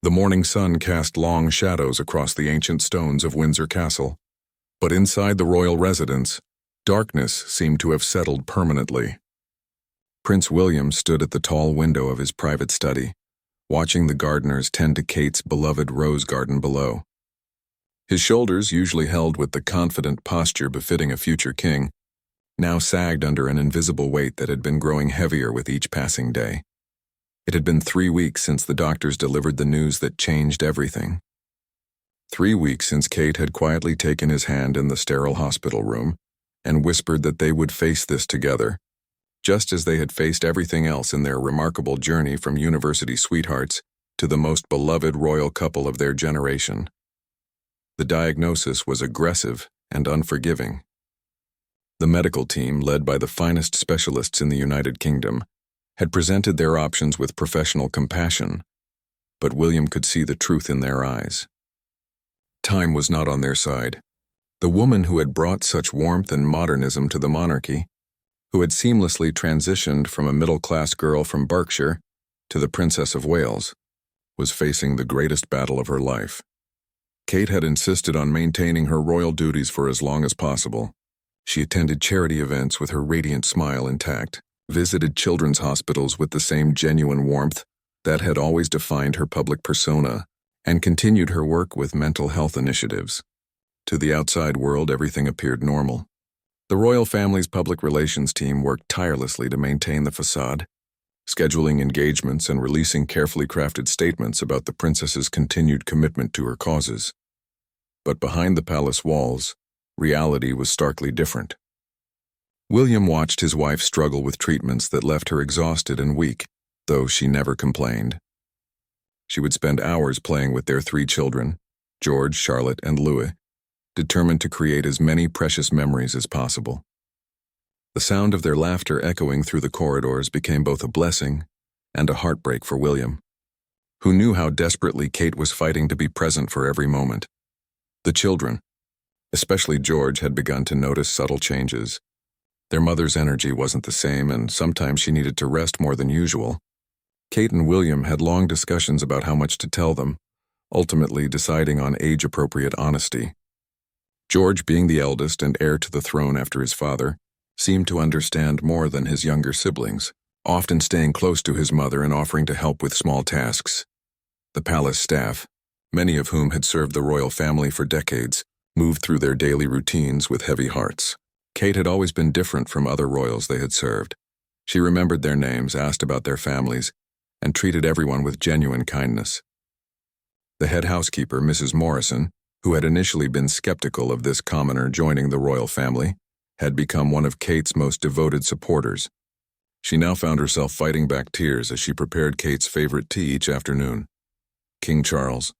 The morning sun cast long shadows across the ancient stones of Windsor Castle, but inside the royal residence, darkness seemed to have settled permanently. Prince William stood at the tall window of his private study, watching the gardeners tend to Kate's beloved rose garden below. His shoulders, usually held with the confident posture befitting a future king, now sagged under an invisible weight that had been growing heavier with each passing day. It had been 3 weeks since the doctors delivered the news that changed everything. 3 weeks since Kate had quietly taken his hand in the sterile hospital room and whispered that they would face this together, just as they had faced everything else in their remarkable journey from university sweethearts to the most beloved royal couple of their generation. The diagnosis was aggressive and unforgiving. The medical team, led by the finest specialists in the United Kingdom, had presented their options with professional compassion, but William could see the truth in their eyes. Time was not on their side. The woman who had brought such warmth and modernism to the monarchy, who had seamlessly transitioned from a middle-class girl from Berkshire to the Princess of Wales, was facing the greatest battle of her life. Kate had insisted on maintaining her royal duties for as long as possible. She attended charity events with her radiant smile intact, visited children's hospitals with the same genuine warmth that had always defined her public persona, and continued her work with mental health initiatives. To the outside world, everything appeared normal. The royal family's public relations team worked tirelessly to maintain the facade, scheduling engagements and releasing carefully crafted statements about the princess's continued commitment to her causes. But behind the palace walls, reality was starkly different. William watched his wife struggle with treatments that left her exhausted and weak, though she never complained. She would spend hours playing with their 3 children, George, Charlotte, and Louis, determined to create as many precious memories as possible. The sound of their laughter echoing through the corridors became both a blessing and a heartbreak for William, who knew how desperately Kate was fighting to be present for every moment. The children, especially George, had begun to notice subtle changes. Their mother's energy wasn't the same, and sometimes she needed to rest more than usual. Kate and William had long discussions about how much to tell them, ultimately deciding on age-appropriate honesty. George, being the eldest and heir to the throne after his father, seemed to understand more than his younger siblings, often staying close to his mother and offering to help with small tasks. The palace staff, many of whom had served the royal family for decades, moved through their daily routines with heavy hearts. Kate had always been different from other royals they had served. She remembered their names, asked about their families, and treated everyone with genuine kindness. The head housekeeper, Mrs. Morrison, who had initially been skeptical of this commoner joining the royal family, had become one of Kate's most devoted supporters. She now found herself fighting back tears as she prepared Kate's favorite tea each afternoon. King Charles,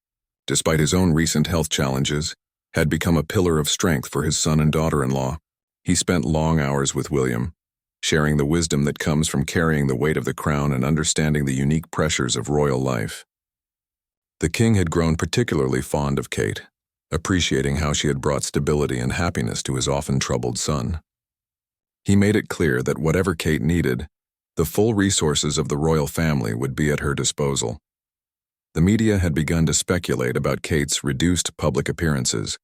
despite his own recent health challenges, had become a pillar of strength for his son and daughter-in-law. He spent long hours with William, sharing the wisdom that comes from carrying the weight of the crown and understanding the unique pressures of royal life. The king had grown particularly fond of Kate, appreciating how she had brought stability and happiness to his often troubled son. He made it clear that whatever Kate needed, the full resources of the royal family would be at her disposal. The media had begun to speculate about Kate's reduced public appearances,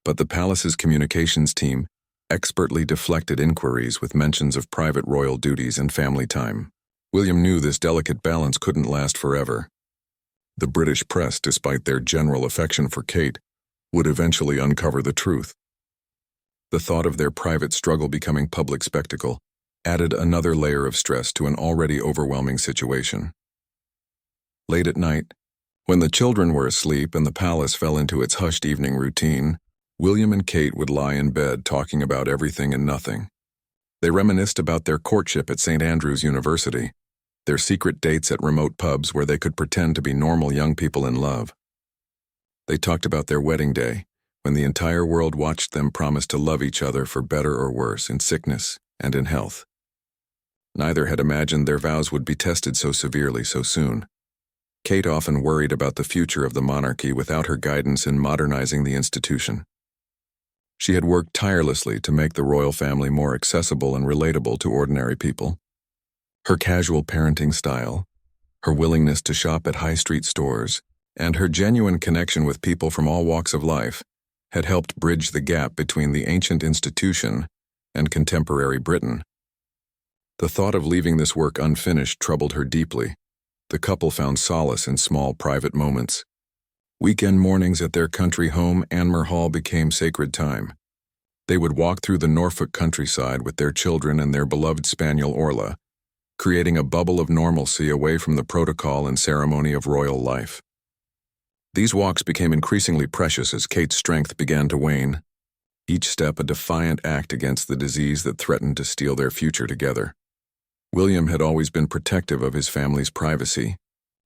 but the palace's communications team expertly deflected inquiries with mentions of private royal duties and family time. William knew this delicate balance couldn't last forever. The British press, despite their general affection for Kate, would eventually uncover the truth. The thought of their private struggle becoming public spectacle added another layer of stress to an already overwhelming situation. Late at night, when the children were asleep and the palace fell into its hushed evening routine, William and Kate would lie in bed talking about everything and nothing. They reminisced about their courtship at St. Andrew's University, their secret dates at remote pubs where they could pretend to be normal young people in love. They talked about their wedding day, when the entire world watched them promise to love each other for better or worse, in sickness and in health. Neither had imagined their vows would be tested so severely so soon. Kate often worried about the future of the monarchy without her guidance in modernizing the institution. She had worked tirelessly to make the royal family more accessible and relatable to ordinary people. Her casual parenting style, her willingness to shop at high street stores, and her genuine connection with people from all walks of life had helped bridge the gap between the ancient institution and contemporary Britain. The thought of leaving this work unfinished troubled her deeply. The couple found solace in small private moments. Weekend mornings at their country home, Anmer Hall, became sacred time. They would walk through the Norfolk countryside with their children and their beloved spaniel Orla, creating a bubble of normalcy away from the protocol and ceremony of royal life. These walks became increasingly precious as Kate's strength began to wane, each step a defiant act against the disease that threatened to steal their future together. William had always been protective of his family's privacy,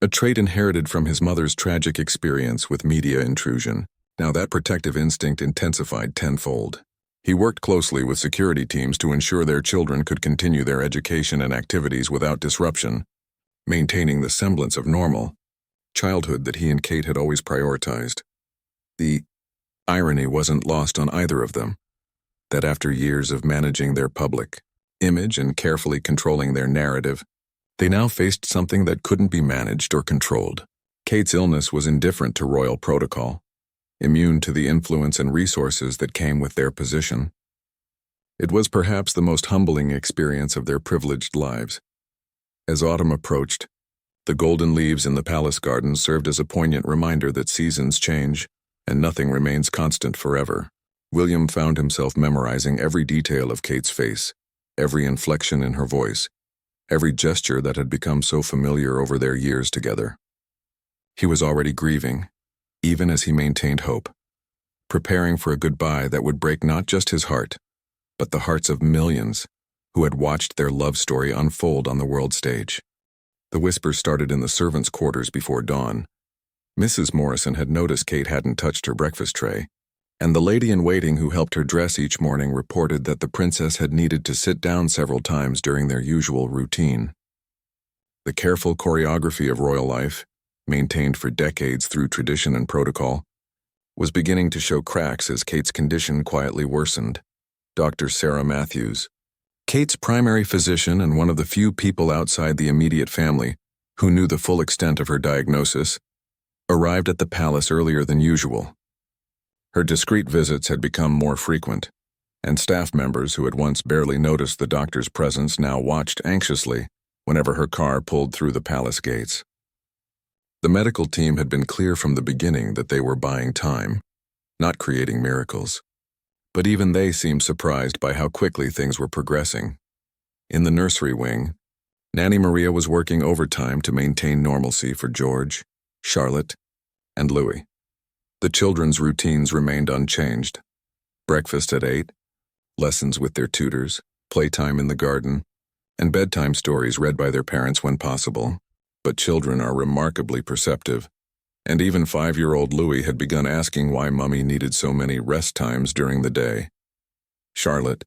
a trait inherited from his mother's tragic experience with media intrusion. Now that protective instinct intensified tenfold. He worked closely with security teams to ensure their children could continue their education and activities without disruption, maintaining the semblance of normal childhood that he and Kate had always prioritized. The irony wasn't lost on either of them, that after years of managing their public image and carefully controlling their narrative, they now faced something that couldn't be managed or controlled. Kate's illness was indifferent to royal protocol, immune to the influence and resources that came with their position. It was perhaps the most humbling experience of their privileged lives. As autumn approached, the golden leaves in the palace gardens served as a poignant reminder that seasons change and nothing remains constant forever. William found himself memorizing every detail of Kate's face, every inflection in her voice, every gesture that had become so familiar over their years together. He was already grieving, even as he maintained hope, preparing for a goodbye that would break not just his heart, but the hearts of millions who had watched their love story unfold on the world stage. The whispers started in the servants' quarters before dawn. Mrs. Morrison had noticed Kate hadn't touched her breakfast tray, and the lady-in-waiting who helped her dress each morning reported that the princess had needed to sit down several times during their usual routine. The careful choreography of royal life, maintained for decades through tradition and protocol, was beginning to show cracks as Kate's condition quietly worsened. Dr. Sarah Matthews, Kate's primary physician and one of the few people outside the immediate family who knew the full extent of her diagnosis, arrived at the palace earlier than usual. Her discreet visits had become more frequent, and staff members who had once barely noticed the doctor's presence now watched anxiously whenever her car pulled through the palace gates. The medical team had been clear from the beginning that they were buying time, not creating miracles. But even they seemed surprised by how quickly things were progressing. In the nursery wing, Nanny Maria was working overtime to maintain normalcy for George, Charlotte, and Louis. The children's routines remained unchanged. Breakfast at 8, lessons with their tutors, playtime in the garden, and bedtime stories read by their parents when possible. But children are remarkably perceptive, and even 5-year-old Louis had begun asking why Mummy needed so many rest times during the day. Charlotte,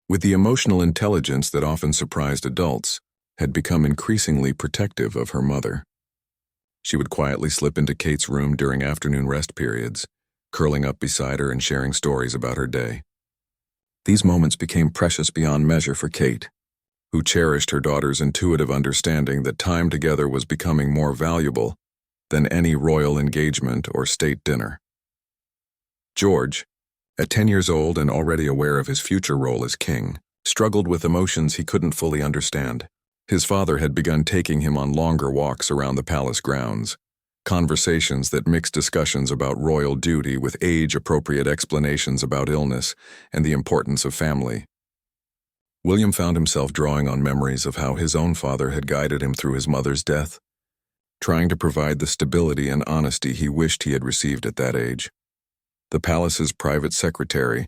with the emotional intelligence that often surprised adults, had become increasingly protective of her mother. She would quietly slip into Kate's room during afternoon rest periods, curling up beside her and sharing stories about her day. These moments became precious beyond measure for Kate, who cherished her daughter's intuitive understanding that time together was becoming more valuable than any royal engagement or state dinner. George, at 10 years old and already aware of his future role as king, struggled with emotions he couldn't fully understand. His father had begun taking him on longer walks around the palace grounds, conversations that mixed discussions about royal duty with age-appropriate explanations about illness and the importance of family. William found himself drawing on memories of how his own father had guided him through his mother's death, trying to provide the stability and honesty he wished he had received at that age. The palace's private secretary,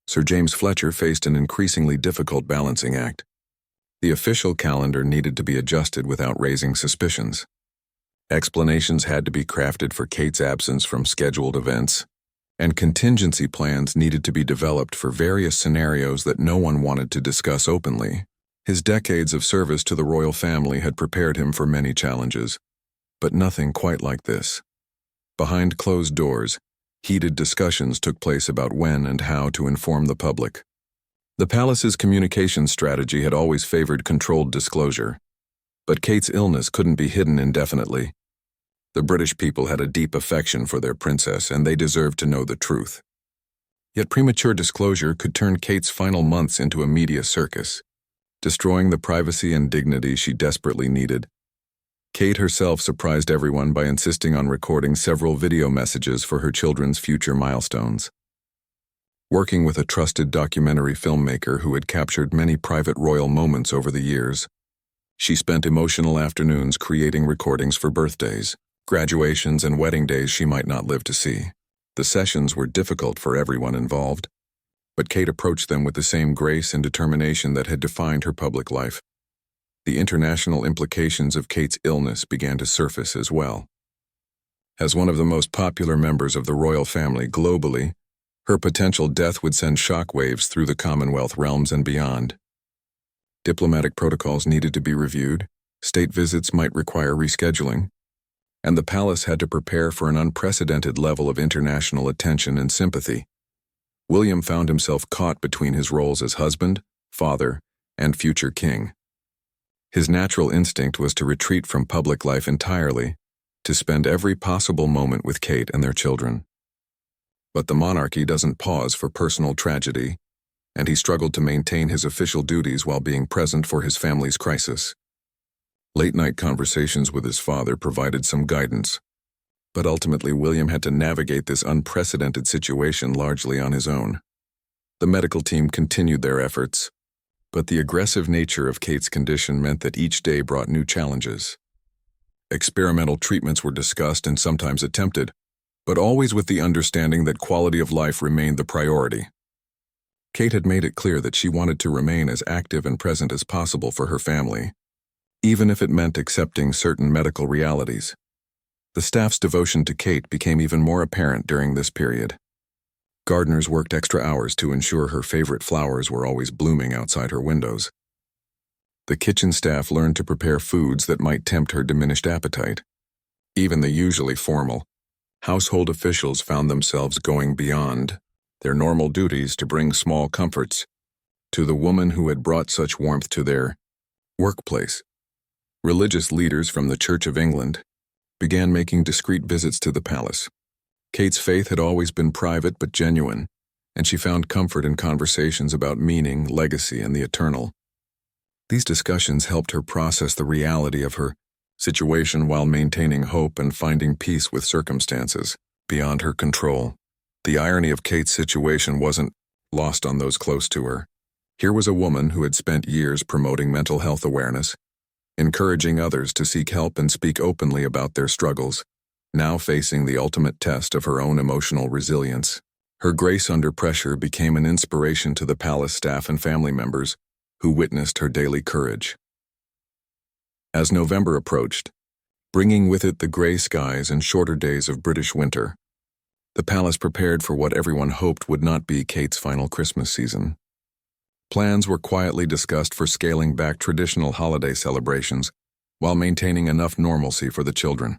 Sir James Fletcher, faced an increasingly difficult balancing act. The official calendar needed to be adjusted without raising suspicions. Explanations had to be crafted for Kate's absence from scheduled events, and contingency plans needed to be developed for various scenarios that no one wanted to discuss openly. His decades of service to the royal family had prepared him for many challenges, but nothing quite like this. Behind closed doors, heated discussions took place about when and how to inform the public. The palace's communication strategy had always favored controlled disclosure, but Kate's illness couldn't be hidden indefinitely. The British people had a deep affection for their princess, and they deserved to know the truth. Yet premature disclosure could turn Kate's final months into a media circus, destroying the privacy and dignity she desperately needed. Kate herself surprised everyone by insisting on recording several video messages for her children's future milestones. Working with a trusted documentary filmmaker who had captured many private royal moments over the years, she spent emotional afternoons creating recordings for birthdays, graduations, and wedding days she might not live to see. The sessions were difficult for everyone involved, but Kate approached them with the same grace and determination that had defined her public life. The international implications of Kate's illness began to surface as well. As one of the most popular members of the royal family globally, her potential death would send shockwaves through the Commonwealth realms and beyond. Diplomatic protocols needed to be reviewed, state visits might require rescheduling, and the palace had to prepare for an unprecedented level of international attention and sympathy. William found himself caught between his roles as husband, father, and future king. His natural instinct was to retreat from public life entirely, to spend every possible moment with Kate and their children. But the monarchy doesn't pause for personal tragedy, and he struggled to maintain his official duties while being present for his family's crisis. Late-night conversations with his father provided some guidance, but ultimately William had to navigate this unprecedented situation largely on his own. The medical team continued their efforts, but the aggressive nature of Kate's condition meant that each day brought new challenges. Experimental treatments were discussed and sometimes attempted, but always with the understanding that quality of life remained the priority. Kate had made it clear that she wanted to remain as active and present as possible for her family, even if it meant accepting certain medical realities. The staff's devotion to Kate became even more apparent during this period. Gardeners worked extra hours to ensure her favorite flowers were always blooming outside her windows. The kitchen staff learned to prepare foods that might tempt her diminished appetite. Even the usually formal household officials found themselves going beyond their normal duties to bring small comforts to the woman who had brought such warmth to their workplace. Religious leaders from the Church of England began making discreet visits to the palace. Kate's faith had always been private but genuine, and she found comfort in conversations about meaning, legacy, and the eternal. These discussions helped her process the reality of her situation while maintaining hope and finding peace with circumstances beyond her control. The irony of Kate's situation wasn't lost on those close to her. Here was a woman who had spent years promoting mental health awareness, encouraging others to seek help and speak openly about their struggles, now facing the ultimate test of her own emotional resilience. Her grace under pressure became an inspiration to the palace staff and family members who witnessed her daily courage. As November approached, bringing with it the gray skies and shorter days of British winter, the palace prepared for what everyone hoped would not be Kate's final Christmas season. Plans were quietly discussed for scaling back traditional holiday celebrations while maintaining enough normalcy for the children.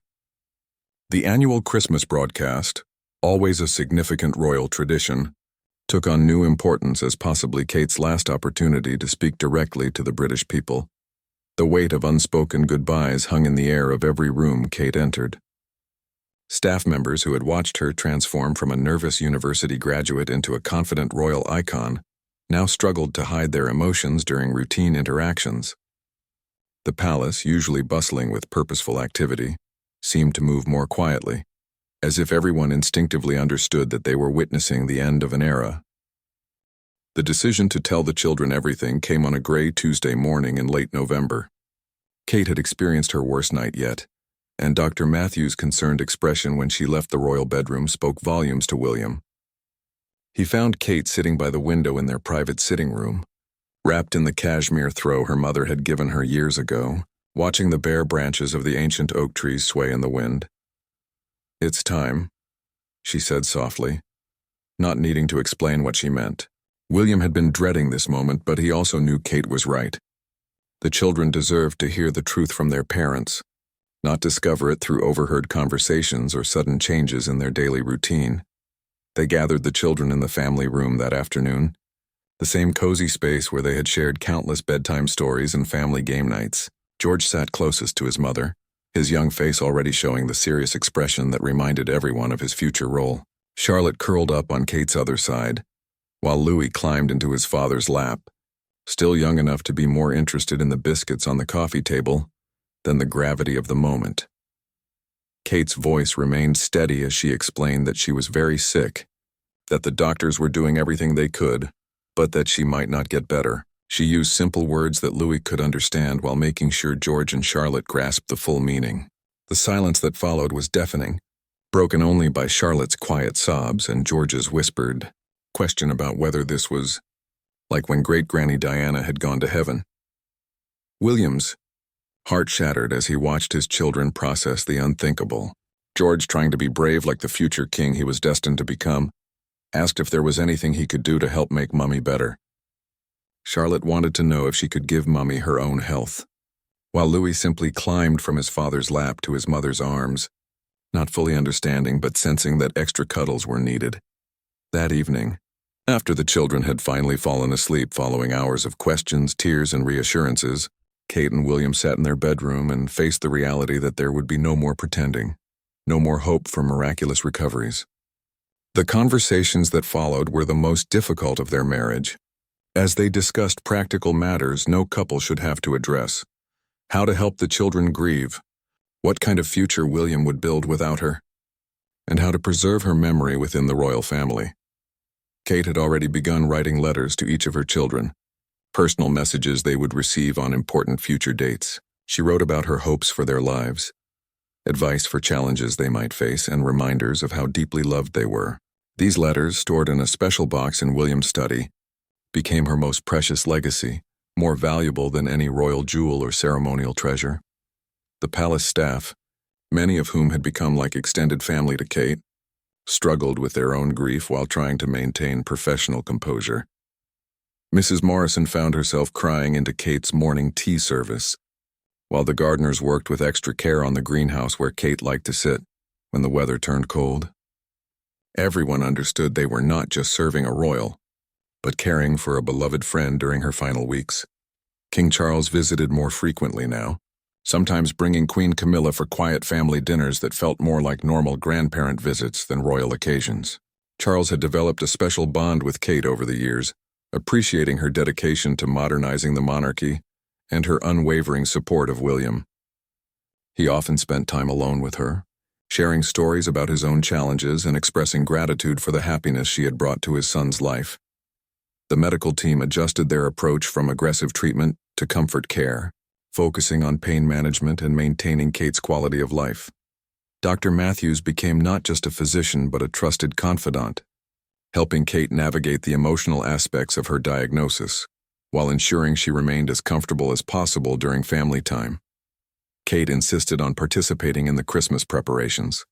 The annual Christmas broadcast, always a significant royal tradition, took on new importance as possibly Kate's last opportunity to speak directly to the British people. The weight of unspoken goodbyes hung in the air of every room Kate entered. Staff members who had watched her transform from a nervous university graduate into a confident royal icon now struggled to hide their emotions during routine interactions. The palace, usually bustling with purposeful activity, seemed to move more quietly, as if everyone instinctively understood that they were witnessing the end of an era. The decision to tell the children everything came on a gray Tuesday morning in late November. Kate had experienced her worst night yet, and Dr. Matthew's concerned expression when she left the royal bedroom spoke volumes to William. He found Kate sitting by the window in their private sitting room, wrapped in the cashmere throw her mother had given her years ago, watching the bare branches of the ancient oak trees sway in the wind. "It's time," she said softly, not needing to explain what she meant. William had been dreading this moment, but he also knew Kate was right. The children deserved to hear the truth from their parents, not discover it through overheard conversations or sudden changes in their daily routine. They gathered the children in the family room that afternoon, the same cozy space where they had shared countless bedtime stories and family game nights. George sat closest to his mother, his young face already showing the serious expression that reminded everyone of his future role. Charlotte curled up on Kate's other side, while Louis climbed into his father's lap, still young enough to be more interested in the biscuits on the coffee table than the gravity of the moment. Kate's voice remained steady as she explained that she was very sick, that the doctors were doing everything they could, but that she might not get better. She used simple words that Louis could understand while making sure George and Charlotte grasped the full meaning. The silence that followed was deafening, broken only by Charlotte's quiet sobs and George's whispered question about whether this was like when great-granny Diana had gone to heaven. William's heart shattered as he watched his children process the unthinkable. George, trying to be brave like the future king he was destined to become, asked if there was anything he could do to help make Mummy better. Charlotte wanted to know if she could give Mummy her own health, while Louis simply climbed from his father's lap to his mother's arms, not fully understanding but sensing that extra cuddles were needed. That evening, after the children had finally fallen asleep following hours of questions, tears, and reassurances, Kate and William sat in their bedroom and faced the reality that there would be no more pretending, no more hope for miraculous recoveries. The conversations that followed were the most difficult of their marriage, as they discussed practical matters no couple should have to address: how to help the children grieve, what kind of future William would build without her, and how to preserve her memory within the royal family. Kate had already begun writing letters to each of her children, personal messages they would receive on important future dates. She wrote about her hopes for their lives, advice for challenges they might face, and reminders of how deeply loved they were. These letters, stored in a special box in William's study, became her most precious legacy, more valuable than any royal jewel or ceremonial treasure. The palace staff, many of whom had become like extended family to Kate, struggled with their own grief while trying to maintain professional composure. Mrs. Morrison found herself crying into Kate's morning tea service, while the gardeners worked with extra care on the greenhouse where Kate liked to sit when the weather turned cold. Everyone understood they were not just serving a royal, but caring for a beloved friend during her final weeks. King Charles visited more frequently now, sometimes bringing Queen Camilla for quiet family dinners that felt more like normal grandparent visits than royal occasions. Charles had developed a special bond with Kate over the years, appreciating her dedication to modernizing the monarchy and her unwavering support of William. He often spent time alone with her, sharing stories about his own challenges and expressing gratitude for the happiness she had brought to his son's life. The medical team adjusted their approach from aggressive treatment to comfort care, focusing on pain management and maintaining Kate's quality of life. Dr. Matthews became not just a physician but a trusted confidant, helping Kate navigate the emotional aspects of her diagnosis, while ensuring she remained as comfortable as possible during family time. Kate insisted on participating in the Christmas preparations,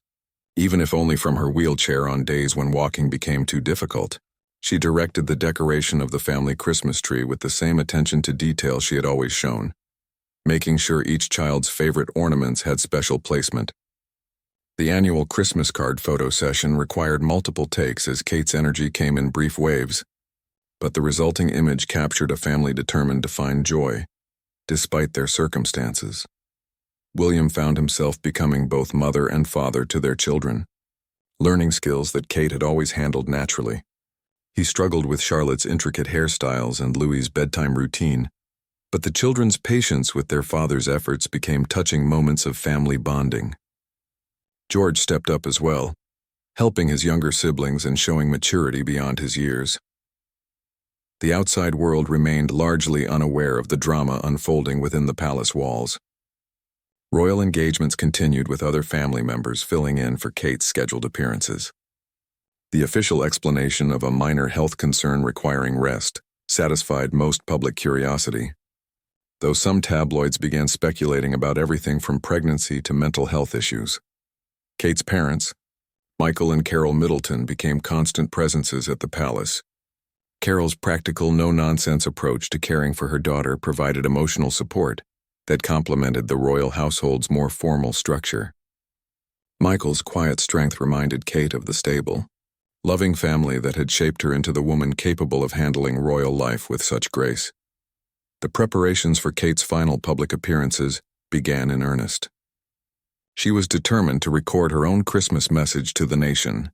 even if only from her wheelchair on days when walking became too difficult. She directed the decoration of the family Christmas tree with the same attention to detail she had always shown, making sure each child's favorite ornaments had special placement. The annual Christmas card photo session required multiple takes as Kate's energy came in brief waves, but the resulting image captured a family determined to find joy, despite their circumstances. William found himself becoming both mother and father to their children, learning skills that Kate had always handled naturally. He struggled with Charlotte's intricate hairstyles and Louis's bedtime routine, but the children's patience with their father's efforts became touching moments of family bonding. George stepped up as well, helping his younger siblings and showing maturity beyond his years. The outside world remained largely unaware of the drama unfolding within the palace walls. Royal engagements continued with other family members filling in for Kate's scheduled appearances. The official explanation of a minor health concern requiring rest satisfied most public curiosity, though some tabloids began speculating about everything from pregnancy to mental health issues. Kate's parents, Michael and Carol Middleton, became constant presences at the palace. Carol's practical, no-nonsense approach to caring for her daughter provided emotional support that complemented the royal household's more formal structure. Michael's quiet strength reminded Kate of the stable, loving family that had shaped her into the woman capable of handling royal life with such grace. The preparations for Kate's final public appearances began in earnest. She was determined to record her own Christmas message to the nation,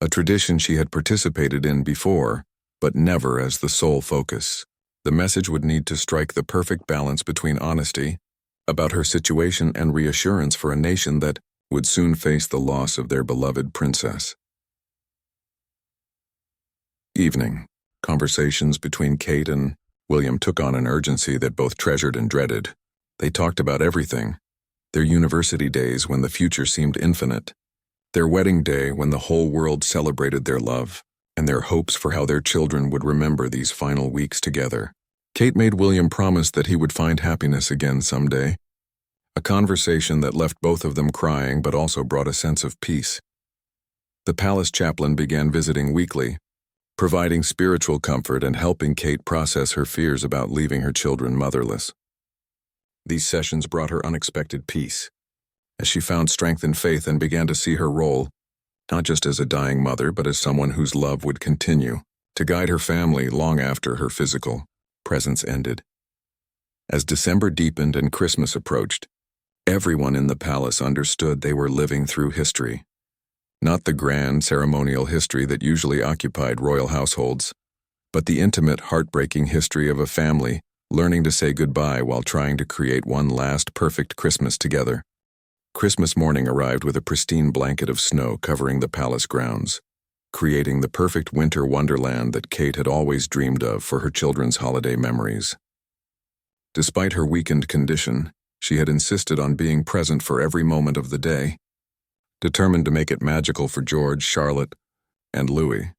a tradition she had participated in before, but never as the sole focus. The message would need to strike the perfect balance between honesty about her situation and reassurance for a nation that would soon face the loss of their beloved princess. Evening. Conversations between Kate and William took on an urgency that both treasured and dreaded. They talked about everything: their university days when the future seemed infinite, their wedding day when the whole world celebrated their love, and their hopes for how their children would remember these final weeks together. Kate made William promise that he would find happiness again someday, a conversation that left both of them crying but also brought a sense of peace. The palace chaplain began visiting weekly, providing spiritual comfort and helping Kate process her fears about leaving her children motherless. These sessions brought her unexpected peace, as she found strength in faith and began to see her role, not just as a dying mother, but as someone whose love would continue to guide her family long after her physical presence ended. As December deepened and Christmas approached, everyone in the palace understood they were living through history. Not the grand ceremonial history that usually occupied royal households, but the intimate, heartbreaking history of a family learning to say goodbye while trying to create one last perfect Christmas together. Christmas morning arrived with a pristine blanket of snow covering the palace grounds, creating the perfect winter wonderland that Kate had always dreamed of for her children's holiday memories. Despite her weakened condition, she had insisted on being present for every moment of the day, determined to make it magical for George, Charlotte, and Louis.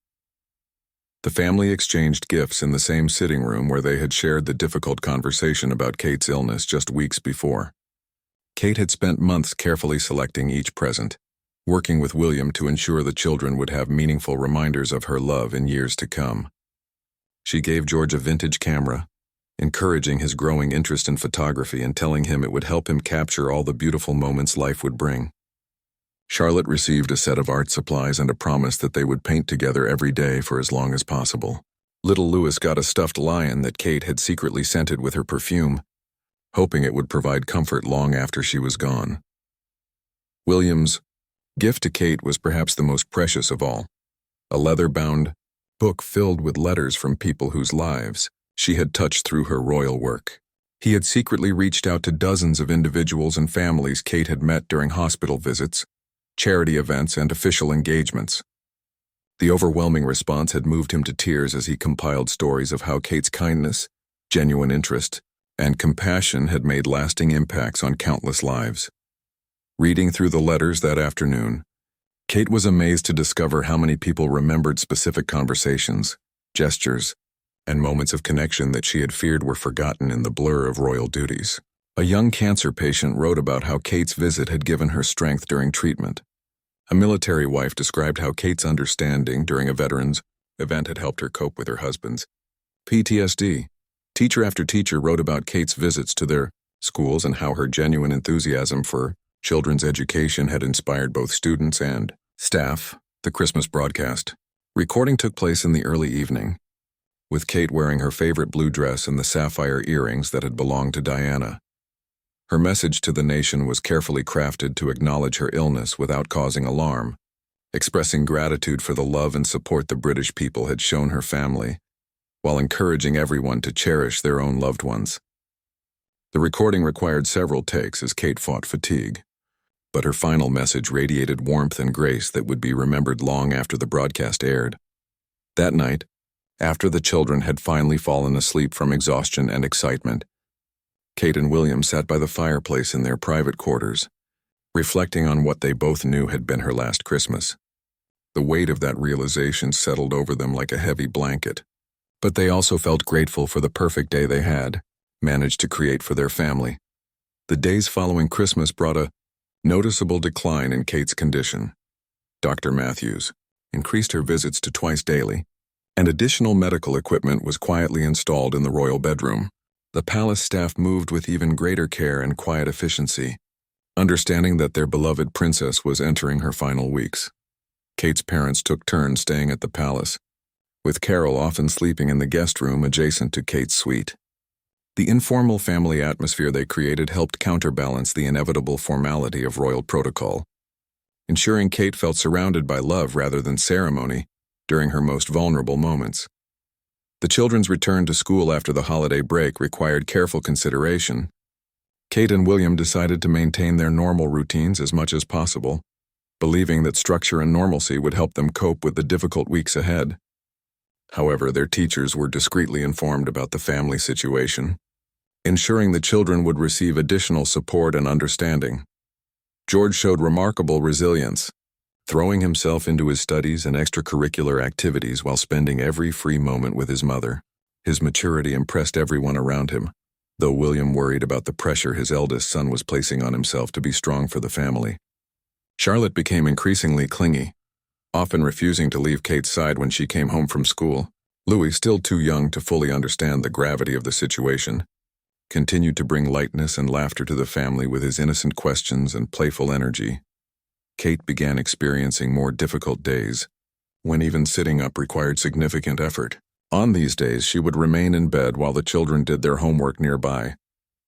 The family exchanged gifts in the same sitting room where they had shared the difficult conversation about Kate's illness just weeks before. Kate had spent months carefully selecting each present, working with William to ensure the children would have meaningful reminders of her love in years to come. She gave George a vintage camera, encouraging his growing interest in photography and telling him it would help him capture all the beautiful moments life would bring. Charlotte received a set of art supplies and a promise that they would paint together every day for as long as possible. Little Louis got a stuffed lion that Kate had secretly scented with her perfume, hoping it would provide comfort long after she was gone. William's gift to Kate was perhaps the most precious of all, a leather-bound book filled with letters from people whose lives she had touched through her royal work. He had secretly reached out to dozens of individuals and families Kate had met during hospital visits, charity events, and official engagements. The overwhelming response had moved him to tears as he compiled stories of how Kate's kindness, genuine interest, and compassion had made lasting impacts on countless lives. Reading through the letters that afternoon, Kate was amazed to discover how many people remembered specific conversations, gestures, and moments of connection that she had feared were forgotten in the blur of royal duties. A young cancer patient wrote about how Kate's visit had given her strength during treatment. A military wife described how Kate's understanding during a veterans event had helped her cope with her husband's PTSD. Teacher after teacher wrote about Kate's visits to their schools and how her genuine enthusiasm for children's education had inspired both students and staff. The Christmas broadcast recording took place in the early evening, with Kate wearing her favorite blue dress and the sapphire earrings that had belonged to Diana. Her message to the nation was carefully crafted to acknowledge her illness without causing alarm, expressing gratitude for the love and support the British people had shown her family, while encouraging everyone to cherish their own loved ones. The recording required several takes as Kate fought fatigue, but her final message radiated warmth and grace that would be remembered long after the broadcast aired. That night, after the children had finally fallen asleep from exhaustion and excitement, Kate and William sat by the fireplace in their private quarters, reflecting on what they both knew had been her last Christmas. The weight of that realization settled over them like a heavy blanket, but they also felt grateful for the perfect day they had managed to create for their family. The days following Christmas brought a noticeable decline in Kate's condition. Dr. Matthews increased her visits to twice daily, and additional medical equipment was quietly installed in the royal bedroom. The palace staff moved with even greater care and quiet efficiency, understanding that their beloved princess was entering her final weeks. Kate's parents took turns staying at the palace, with Carol often sleeping in the guest room adjacent to Kate's suite. The informal family atmosphere they created helped counterbalance the inevitable formality of royal protocol, ensuring Kate felt surrounded by love rather than ceremony during her most vulnerable moments. The children's return to school after the holiday break required careful consideration. Kate and William decided to maintain their normal routines as much as possible, believing that structure and normalcy would help them cope with the difficult weeks ahead. However, their teachers were discreetly informed about the family situation, ensuring the children would receive additional support and understanding. George showed remarkable resilience, throwing himself into his studies and extracurricular activities while spending every free moment with his mother. His maturity impressed everyone around him, though William worried about the pressure his eldest son was placing on himself to be strong for the family. Charlotte became increasingly clingy, often refusing to leave Kate's side when she came home from school. Louis, still too young to fully understand the gravity of the situation, continued to bring lightness and laughter to the family with his innocent questions and playful energy. Kate began experiencing more difficult days, when even sitting up required significant effort. On these days, she would remain in bed while the children did their homework nearby,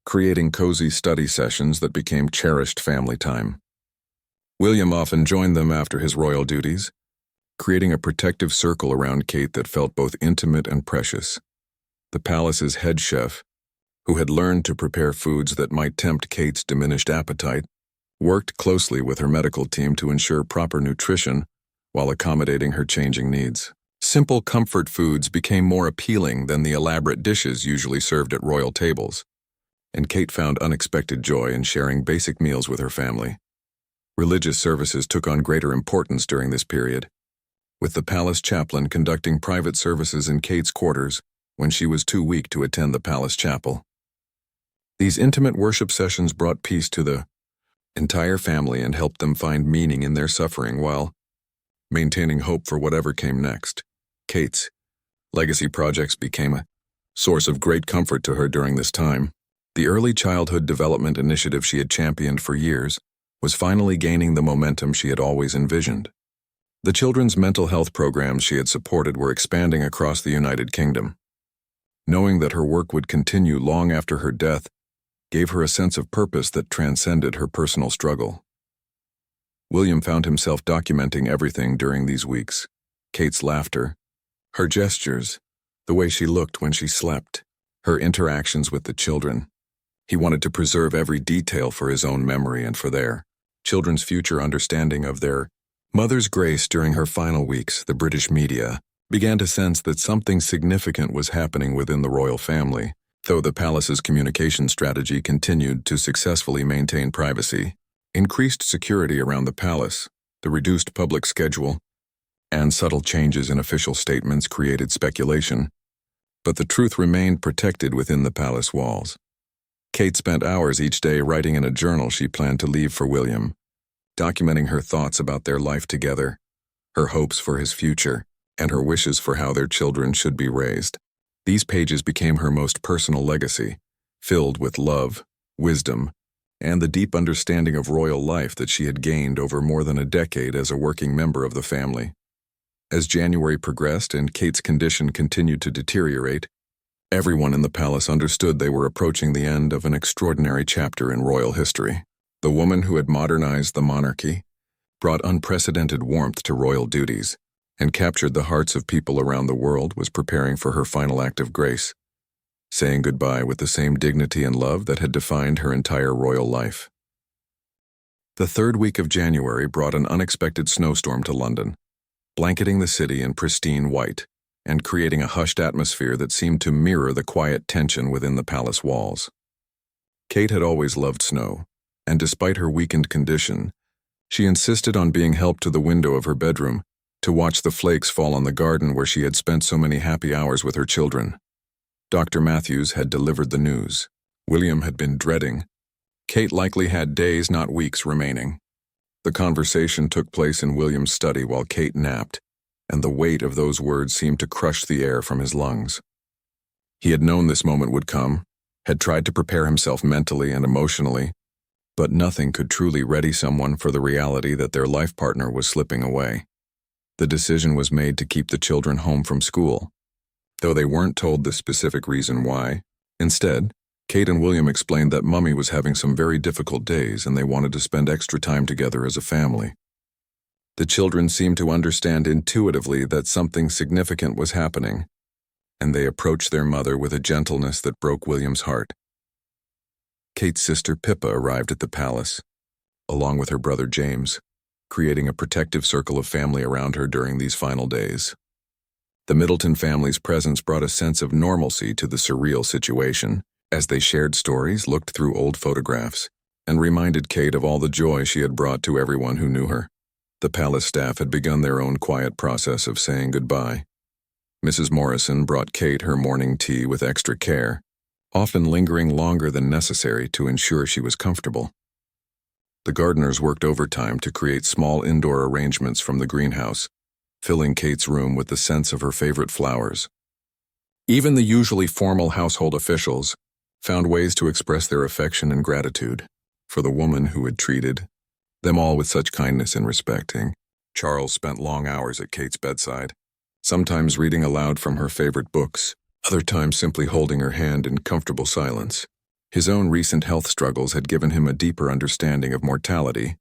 creating cozy study sessions that became cherished family time. William often joined them after his royal duties, creating a protective circle around Kate that felt both intimate and precious. The palace's head chef, who had learned to prepare foods that might tempt Kate's diminished appetite, worked closely with her medical team to ensure proper nutrition while accommodating her changing needs. Simple comfort foods became more appealing than the elaborate dishes usually served at royal tables, and Kate found unexpected joy in sharing basic meals with her family. Religious services took on greater importance during this period, with the palace chaplain conducting private services in Kate's quarters when she was too weak to attend the palace chapel. These intimate worship sessions brought peace to the entire family and helped them find meaning in their suffering while maintaining hope for whatever came next. Kate's legacy projects became a source of great comfort to her during this time. The early childhood development initiative she had championed for years was finally gaining the momentum she had always envisioned. The children's mental health programs she had supported were expanding across the United Kingdom. Knowing that her work would continue long after her death gave her a sense of purpose that transcended her personal struggle. William found himself documenting everything during these weeks: Kate's laughter, her gestures, the way she looked when she slept, her interactions with the children. He wanted to preserve every detail for his own memory and for their children's future understanding of their mother's grace. During her final weeks, the British media began to sense that something significant was happening within the royal family. Though the palace's communication strategy continued to successfully maintain privacy, increased security around the palace, the reduced public schedule, and subtle changes in official statements created speculation, but the truth remained protected within the palace walls. Kate spent hours each day writing in a journal she planned to leave for William, documenting her thoughts about their life together, her hopes for his future, and her wishes for how their children should be raised. These pages became her most personal legacy, filled with love, wisdom, and the deep understanding of royal life that she had gained over more than a decade as a working member of the family. As January progressed and Kate's condition continued to deteriorate, everyone in the palace understood they were approaching the end of an extraordinary chapter in royal history. The woman who had modernized the monarchy, brought unprecedented warmth to royal duties, and captured the hearts of people around the world was preparing for her final act of grace, saying goodbye with the same dignity and love that had defined her entire royal life. The third week of January brought an unexpected snowstorm to London, blanketing the city in pristine white and creating a hushed atmosphere that seemed to mirror the quiet tension within the palace walls. Kate had always loved snow, and despite her weakened condition, she insisted on being helped to the window of her bedroom to watch the flakes fall on the garden where she had spent so many happy hours with her children. Dr. Matthews had delivered the news. William had been dreading. Kate likely had days, not weeks, remaining. The conversation took place in William's study while Kate napped, and the weight of those words seemed to crush the air from his lungs. He had known this moment would come, had tried to prepare himself mentally and emotionally, but nothing could truly ready someone for the reality that their life partner was slipping away. The decision was made to keep the children home from school, though they weren't told the specific reason why. Instead, Kate and William explained that Mummy was having some very difficult days and they wanted to spend extra time together as a family. The children seemed to understand intuitively that something significant was happening, and they approached their mother with a gentleness that broke William's heart. Kate's sister Pippa arrived at the palace, along with her brother James, creating a protective circle of family around her during these final days. The Middleton family's presence brought a sense of normalcy to the surreal situation, as they shared stories, looked through old photographs, and reminded Kate of all the joy she had brought to everyone who knew her. The palace staff had begun their own quiet process of saying goodbye. Mrs. Morrison brought Kate her morning tea with extra care, often lingering longer than necessary to ensure she was comfortable. The gardeners worked overtime to create small indoor arrangements from the greenhouse, filling Kate's room with the sense of her favorite flowers. Even the usually formal household officials found ways to express their affection and gratitude for the woman who had treated them all with such kindness and respecting. Charles spent long hours at Kate's bedside, sometimes reading aloud from her favorite books, other times simply holding her hand in comfortable silence. His own recent health struggles had given him a deeper understanding of mortality,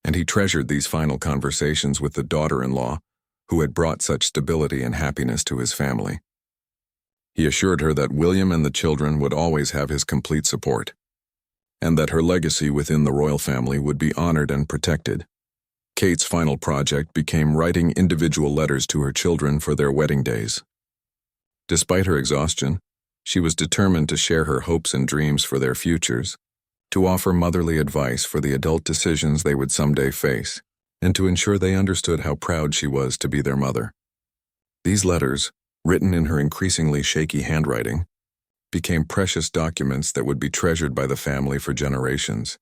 and he treasured these final conversations with the daughter-in-law who had brought such stability and happiness to his family. He assured her that William and the children would always have his complete support, and that her legacy within the royal family would be honored and protected. Kate's final project became writing individual letters to her children for their wedding days. Despite her exhaustion, she was determined to share her hopes and dreams for their futures, to offer motherly advice for the adult decisions they would someday face, and to ensure they understood how proud she was to be their mother. These letters, written in her increasingly shaky handwriting, became precious documents that would be treasured by the family for generations.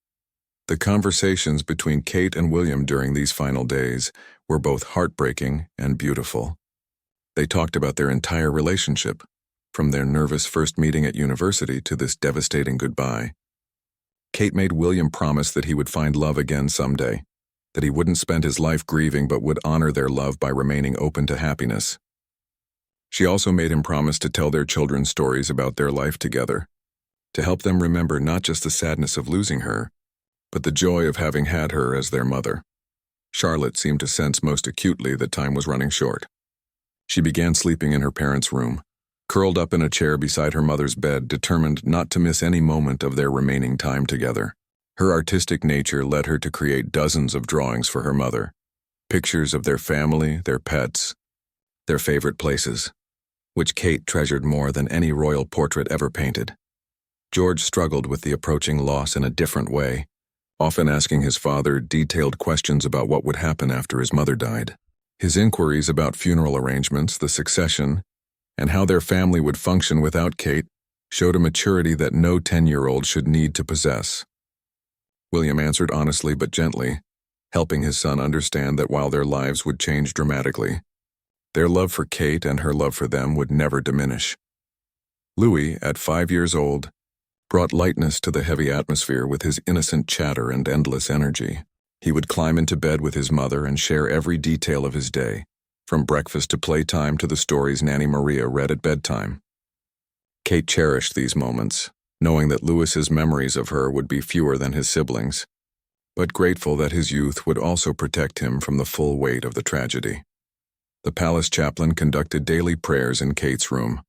The conversations between Kate and William during these final days were both heartbreaking and beautiful. They talked about their entire relationship, from their nervous first meeting at university to this devastating goodbye. Kate made William promise that he would find love again someday, that he wouldn't spend his life grieving but would honor their love by remaining open to happiness. She also made him promise to tell their children stories about their life together, to help them remember not just the sadness of losing her, but the joy of having had her as their mother. Charlotte seemed to sense most acutely that time was running short. She began sleeping in her parents' room, curled up in a chair beside her mother's bed, determined not to miss any moment of their remaining time together. Her artistic nature led her to create dozens of drawings for her mother, pictures of their family, their pets, their favorite places, which Kate treasured more than any royal portrait ever painted. George struggled with the approaching loss in a different way, often asking his father detailed questions about what would happen after his mother died. His inquiries about funeral arrangements, the succession, and how their family would function without Kate showed a maturity that no 10-year-old should need to possess. William answered honestly but gently, helping his son understand that while their lives would change dramatically, their love for Kate and her love for them would never diminish. Louis, at 5 years old, brought lightness to the heavy atmosphere with his innocent chatter and endless energy. He would climb into bed with his mother and share every detail of his day, from breakfast to playtime to the stories Nanny Maria read at bedtime. Kate cherished these moments, knowing that Louis's memories of her would be fewer than his siblings, but grateful that his youth would also protect him from the full weight of the tragedy. The palace chaplain conducted daily prayers in Kate's room,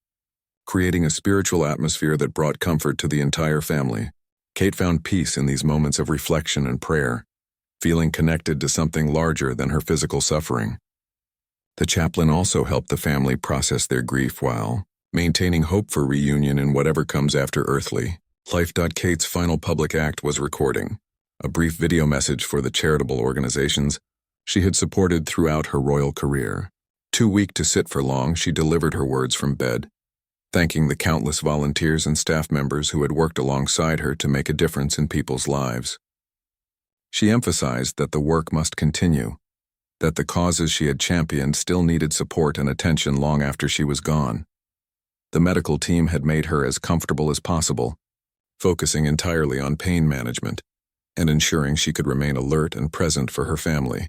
creating a spiritual atmosphere that brought comfort to the entire family. Kate found peace in these moments of reflection and prayer, feeling connected to something larger than her physical suffering. The chaplain also helped the family process their grief while maintaining hope for reunion in whatever comes after earthly life. Kate's final public act was recording a brief video message for the charitable organizations she had supported throughout her royal career. Too weak to sit for long, she delivered her words from bed, thanking the countless volunteers and staff members who had worked alongside her to make a difference in people's lives. She emphasized that the work must continue, that the causes she had championed still needed support and attention long after she was gone. The medical team had made her as comfortable as possible, focusing entirely on pain management and ensuring she could remain alert and present for her family.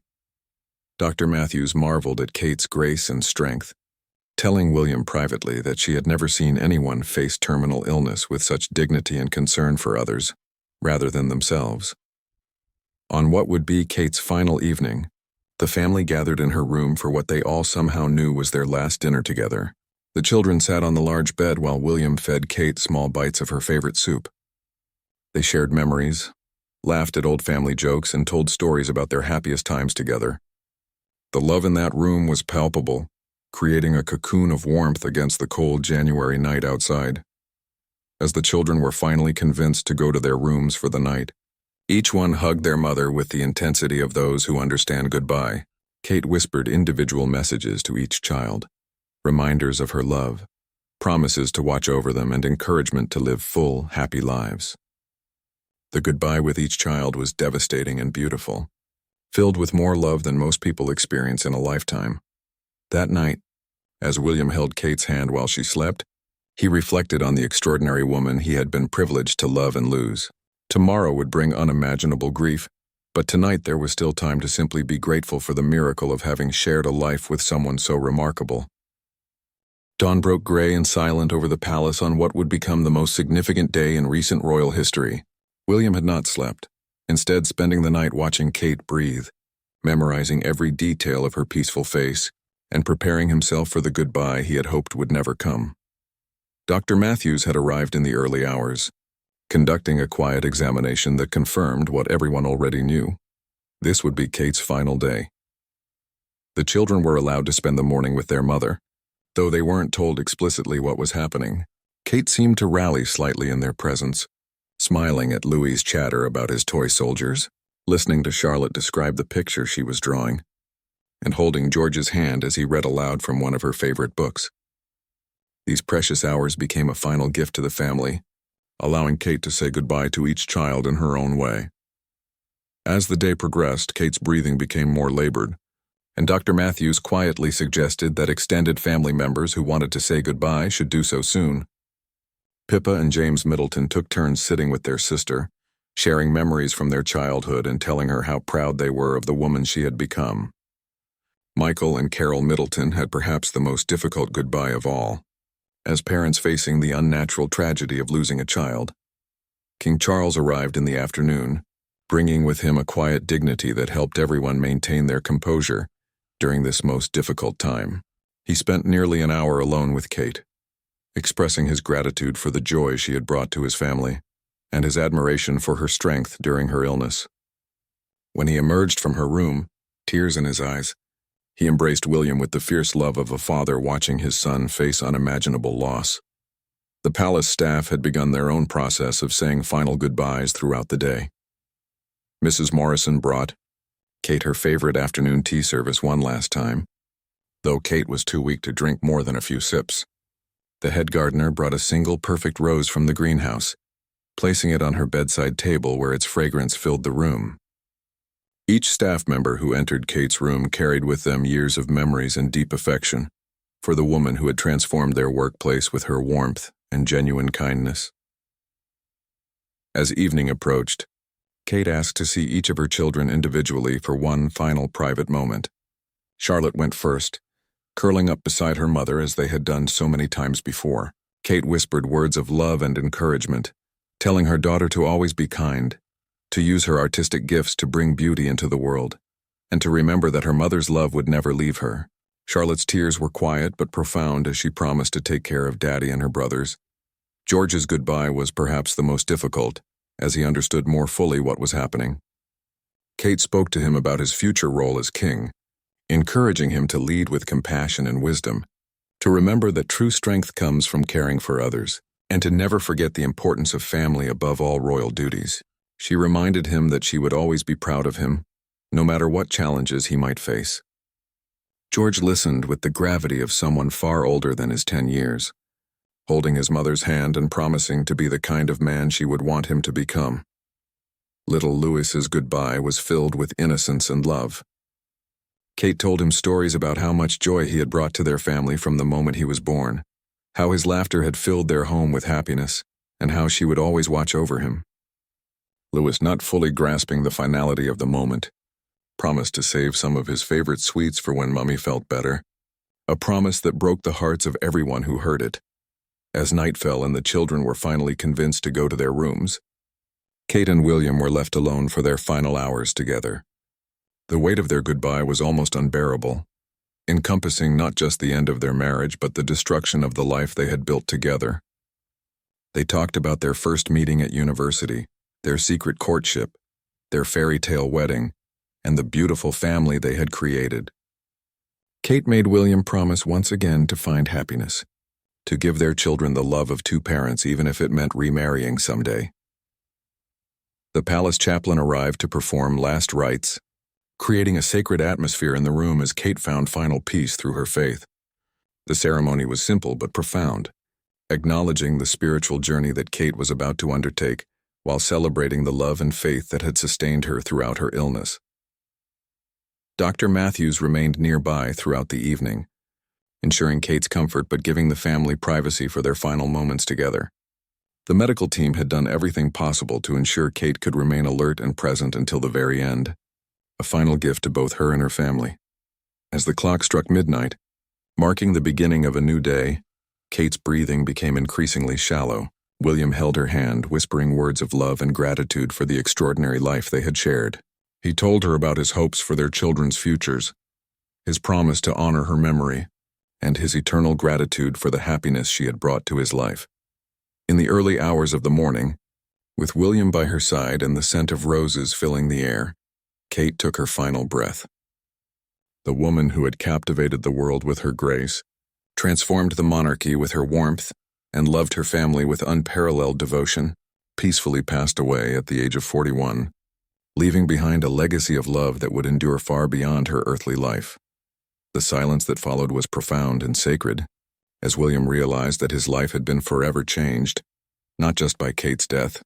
Dr. Matthews marveled at Kate's grace and strength, telling William privately that she had never seen anyone face terminal illness with such dignity and concern for others, rather than themselves. On what would be Kate's final evening, the family gathered in her room for what they all somehow knew was their last dinner together. The children sat on the large bed while William fed Kate small bites of her favorite soup. They shared memories, laughed at old family jokes, and told stories about their happiest times together. The love in that room was palpable, creating a cocoon of warmth against the cold January night outside. As the children were finally convinced to go to their rooms for the night, each one hugged their mother with the intensity of those who understand goodbye. Kate whispered individual messages to each child, reminders of her love, promises to watch over them, and encouragement to live full, happy lives. The goodbye with each child was devastating and beautiful, filled with more love than most people experience in a lifetime. That night, as William held Kate's hand while she slept, he reflected on the extraordinary woman he had been privileged to love and lose. Tomorrow would bring unimaginable grief, but tonight there was still time to simply be grateful for the miracle of having shared a life with someone so remarkable. Dawn broke gray and silent over the palace on what would become the most significant day in recent royal history. William had not slept, instead spending the night watching Kate breathe, memorizing every detail of her peaceful face, and preparing himself for the goodbye he had hoped would never come. Dr. Matthews had arrived in the early hours, conducting a quiet examination that confirmed what everyone already knew. This would be Kate's final day. The children were allowed to spend the morning with their mother, though they weren't told explicitly what was happening. Kate seemed to rally slightly in their presence, smiling at Louis's chatter about his toy soldiers, listening to Charlotte describe the picture she was drawing, and holding George's hand as he read aloud from one of her favorite books. These precious hours became a final gift to the family, allowing Kate to say goodbye to each child in her own way. As the day progressed, Kate's breathing became more labored, and Dr. Matthews quietly suggested that extended family members who wanted to say goodbye should do so soon. Pippa and James Middleton took turns sitting with their sister, sharing memories from their childhood and telling her how proud they were of the woman she had become. Michael and Carol Middleton had perhaps the most difficult goodbye of all, as parents facing the unnatural tragedy of losing a child. King Charles arrived in the afternoon, bringing with him a quiet dignity that helped everyone maintain their composure during this most difficult time. He spent nearly an hour alone with Kate, expressing his gratitude for the joy she had brought to his family, and his admiration for her strength during her illness. When he emerged from her room, tears in his eyes, he embraced William with the fierce love of a father watching his son face unimaginable loss. The palace staff had begun their own process of saying final goodbyes throughout the day. Mrs. Morrison brought Kate her favorite afternoon tea service one last time, though Kate was too weak to drink more than a few sips. The head gardener brought a single perfect rose from the greenhouse, placing it on her bedside table where its fragrance filled the room. Each staff member who entered Kate's room carried with them years of memories and deep affection for the woman who had transformed their workplace with her warmth and genuine kindness. As evening approached, Kate asked to see each of her children individually for one final private moment. Charlotte went first, curling up beside her mother as they had done so many times before. Kate whispered words of love and encouragement, telling her daughter to always be kind, to use her artistic gifts to bring beauty into the world, and to remember that her mother's love would never leave her. Charlotte's tears were quiet but profound as she promised to take care of Daddy and her brothers. George's goodbye was perhaps the most difficult, as he understood more fully what was happening. Kate spoke to him about his future role as king, encouraging him to lead with compassion and wisdom, to remember that true strength comes from caring for others, and to never forget the importance of family above all royal duties. She reminded him that she would always be proud of him, no matter what challenges he might face. George listened with the gravity of someone far older than his 10 years, holding his mother's hand and promising to be the kind of man she would want him to become. Little Louis's goodbye was filled with innocence and love. Kate told him stories about how much joy he had brought to their family from the moment he was born, how his laughter had filled their home with happiness, and how she would always watch over him. Louis, not fully grasping the finality of the moment, promised to save some of his favorite sweets for when Mummy felt better, a promise that broke the hearts of everyone who heard it. As night fell and the children were finally convinced to go to their rooms, Kate and William were left alone for their final hours together. The weight of their goodbye was almost unbearable, encompassing not just the end of their marriage but the destruction of the life they had built together. They talked about their first meeting at university, their secret courtship, their fairy tale wedding, and the beautiful family they had created. Kate made William promise once again to find happiness, to give their children the love of two parents even if it meant remarrying someday. The palace chaplain arrived to perform last rites, creating a sacred atmosphere in the room as Kate found final peace through her faith. The ceremony was simple but profound, acknowledging the spiritual journey that Kate was about to undertake while celebrating the love and faith that had sustained her throughout her illness. Dr. Matthews remained nearby throughout the evening, ensuring Kate's comfort but giving the family privacy for their final moments together. The medical team had done everything possible to ensure Kate could remain alert and present until the very end, a final gift to both her and her family. As the clock struck midnight, marking the beginning of a new day, Kate's breathing became increasingly shallow. William held her hand, whispering words of love and gratitude for the extraordinary life they had shared. He told her about his hopes for their children's futures, his promise to honor her memory, and his eternal gratitude for the happiness she had brought to his life. In the early hours of the morning, with William by her side and the scent of roses filling the air, Kate took her final breath. The woman who had captivated the world with her grace, transformed the monarchy with her warmth, and loved her family with unparalleled devotion, peacefully passed away at the age of 41, leaving behind a legacy of love that would endure far beyond her earthly life. The silence that followed was profound and sacred, as William realized that his life had been forever changed, not just by Kate's death,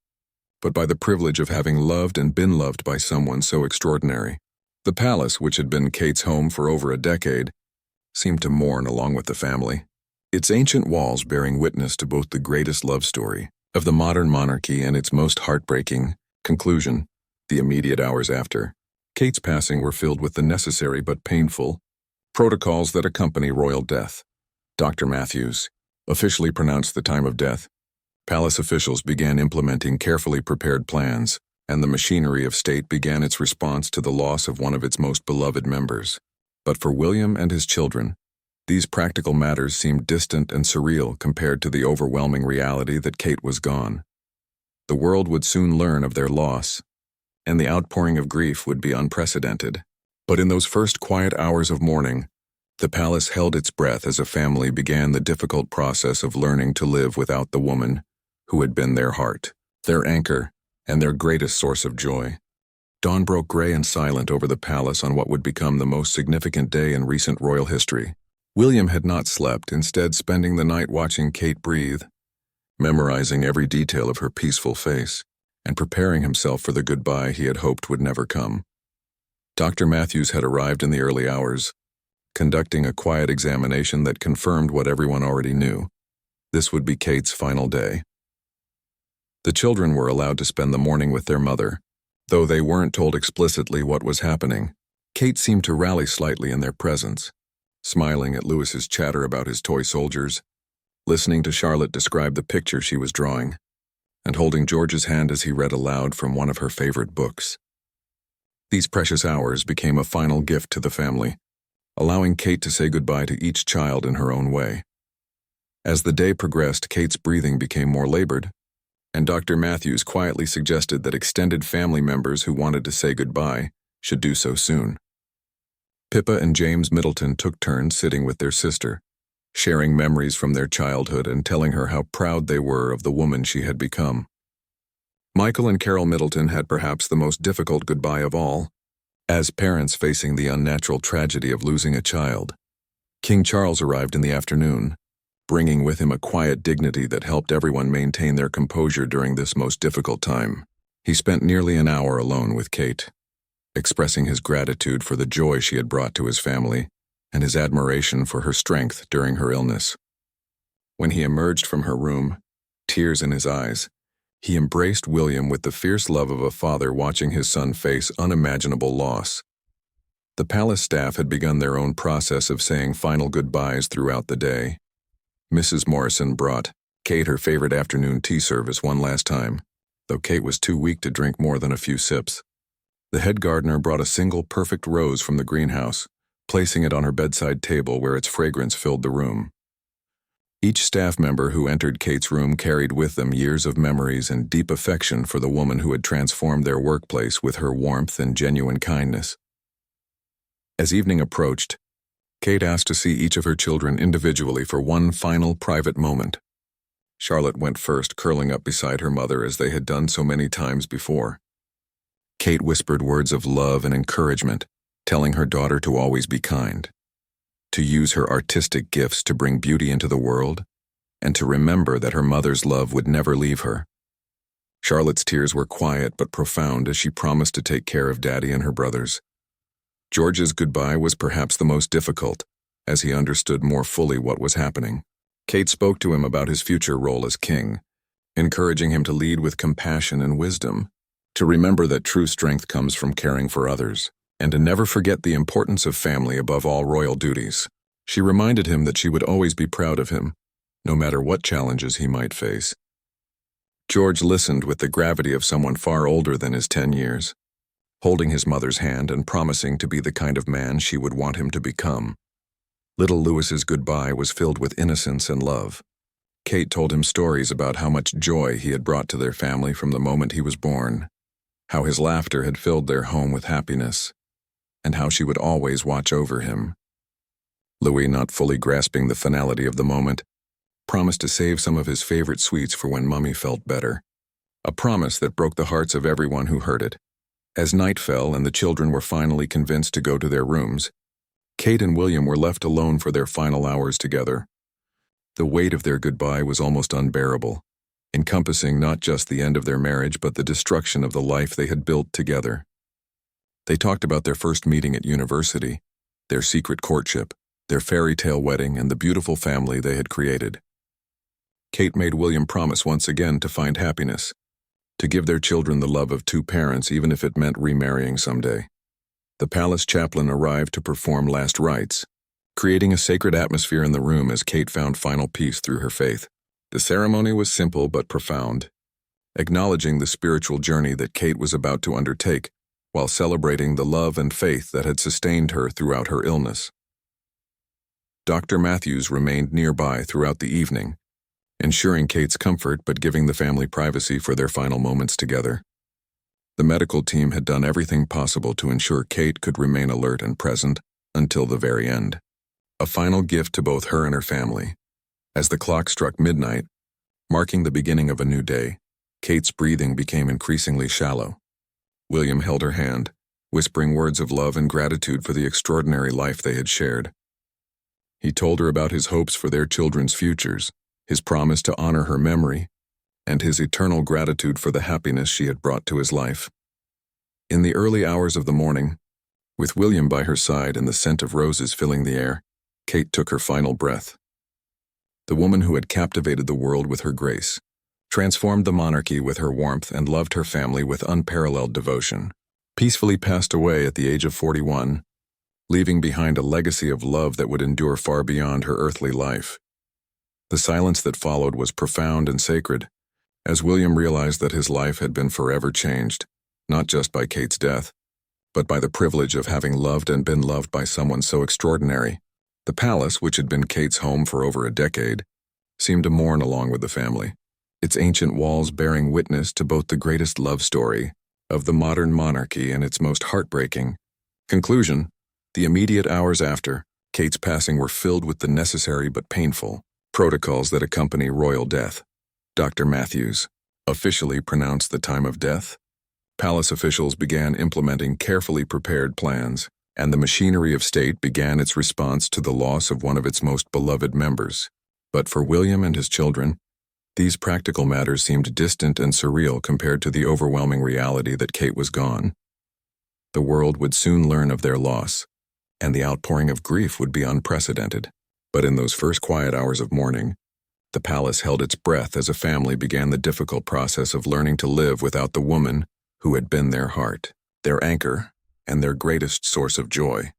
but by the privilege of having loved and been loved by someone so extraordinary. The palace, which had been Kate's home for over a decade, seemed to mourn along with the family, its ancient walls bearing witness to both the greatest love story of the modern monarchy and its most heartbreaking conclusion. The immediate hours after Kate's passing were filled with the necessary but painful protocols that accompany royal death. Dr. Matthews officially pronounced the time of death. Palace officials began implementing carefully prepared plans, and the machinery of state began its response to the loss of one of its most beloved members. But for William and his children, these practical matters seemed distant and surreal compared to the overwhelming reality that Kate was gone. The world would soon learn of their loss, and the outpouring of grief would be unprecedented. But in those first quiet hours of mourning, the palace held its breath as a family began the difficult process of learning to live without the woman who had been their heart, their anchor, and their greatest source of joy. Dawn broke gray and silent over the palace on what would become the most significant day in recent royal history. William had not slept, instead spending the night watching Kate breathe, memorizing every detail of her peaceful face, and preparing himself for the goodbye he had hoped would never come. Dr. Matthews had arrived in the early hours, conducting a quiet examination that confirmed what everyone already knew. This would be Kate's final day. The children were allowed to spend the morning with their mother, though they weren't told explicitly what was happening. Kate seemed to rally slightly in their presence, smiling at Louis's chatter about his toy soldiers, listening to Charlotte describe the picture she was drawing, and holding George's hand as he read aloud from one of her favorite books. These precious hours became a final gift to the family, allowing Kate to say goodbye to each child in her own way. As the day progressed, Kate's breathing became more labored, and Dr. Matthews quietly suggested that extended family members who wanted to say goodbye should do so soon. Pippa and James Middleton took turns sitting with their sister, sharing memories from their childhood and telling her how proud they were of the woman she had become. Michael and Carol Middleton had perhaps the most difficult goodbye of all, as parents facing the unnatural tragedy of losing a child. King Charles arrived in the afternoon, bringing with him a quiet dignity that helped everyone maintain their composure during this most difficult time. He spent nearly an hour alone with Kate, expressing his gratitude for the joy she had brought to his family and his admiration for her strength during her illness. When he emerged from her room, tears in his eyes, he embraced William with the fierce love of a father watching his son face unimaginable loss. The palace staff had begun their own process of saying final goodbyes throughout the day. Mrs. Morrison brought Kate her favorite afternoon tea service one last time, though Kate was too weak to drink more than a few sips. The head gardener brought a single perfect rose from the greenhouse, placing it on her bedside table where its fragrance filled the room. Each staff member who entered Kate's room carried with them years of memories and deep affection for the woman who had transformed their workplace with her warmth and genuine kindness. As evening approached, Kate asked to see each of her children individually for one final private moment. Charlotte went first, curling up beside her mother as they had done so many times before. Kate whispered words of love and encouragement, telling her daughter to always be kind, to use her artistic gifts to bring beauty into the world, and to remember that her mother's love would never leave her. Charlotte's tears were quiet but profound as she promised to take care of Daddy and her brothers. George's goodbye was perhaps the most difficult, as he understood more fully what was happening. Kate spoke to him about his future role as king, encouraging him to lead with compassion and wisdom, to remember that true strength comes from caring for others, and to never forget the importance of family above all royal duties. She reminded him that she would always be proud of him, no matter what challenges he might face. George listened with the gravity of someone far older than his 10 years, holding his mother's hand and promising to be the kind of man she would want him to become. Little Louis's goodbye was filled with innocence and love. Kate told him stories about how much joy he had brought to their family from the moment he was born, how his laughter had filled their home with happiness, and how she would always watch over him. Louis, not fully grasping the finality of the moment, promised to save some of his favorite sweets for when Mummy felt better, a promise that broke the hearts of everyone who heard it. As night fell and the children were finally convinced to go to their rooms, Kate and William were left alone for their final hours together. The weight of their goodbye was almost unbearable, encompassing not just the end of their marriage but the destruction of the life they had built together. They talked about their first meeting at university, their secret courtship, their fairy tale wedding, and the beautiful family they had created. Kate made William promise once again to find happiness, to give their children the love of two parents even if it meant remarrying someday. The palace chaplain arrived to perform last rites, creating a sacred atmosphere in the room as Kate found final peace through her faith. The ceremony was simple but profound, acknowledging the spiritual journey that Kate was about to undertake, while celebrating the love and faith that had sustained her throughout her illness. Dr. Matthews remained nearby throughout the evening, ensuring Kate's comfort but giving the family privacy for their final moments together. The medical team had done everything possible to ensure Kate could remain alert and present until the very end. A final gift to both her and her family. As the clock struck midnight, marking the beginning of a new day, Kate's breathing became increasingly shallow. William held her hand, whispering words of love and gratitude for the extraordinary life they had shared. He told her about his hopes for their children's futures, his promise to honor her memory, and his eternal gratitude for the happiness she had brought to his life. In the early hours of the morning, with William by her side and the scent of roses filling the air, Kate took her final breath. The woman who had captivated the world with her grace, transformed the monarchy with her warmth, and loved her family with unparalleled devotion, peacefully passed away at the age of 41, leaving behind a legacy of love that would endure far beyond her earthly life. The silence that followed was profound and sacred, as William realized that his life had been forever changed, not just by Kate's death, but by the privilege of having loved and been loved by someone so extraordinary. The palace, which had been Kate's home for over a decade, seemed to mourn along with the family, its ancient walls bearing witness to both the greatest love story of the modern monarchy and its most heartbreaking conclusion. The immediate hours after Kate's passing were filled with the necessary but painful protocols that accompany royal death. Dr. Matthews officially pronounced the time of death. Palace officials began implementing carefully prepared plans, and the machinery of state began its response to the loss of one of its most beloved members. But for William and his children, these practical matters seemed distant and surreal compared to the overwhelming reality that Kate was gone. The world would soon learn of their loss, and the outpouring of grief would be unprecedented. But in those first quiet hours of mourning, the palace held its breath as a family began the difficult process of learning to live without the woman who had been their heart, their anchor, and their greatest source of joy.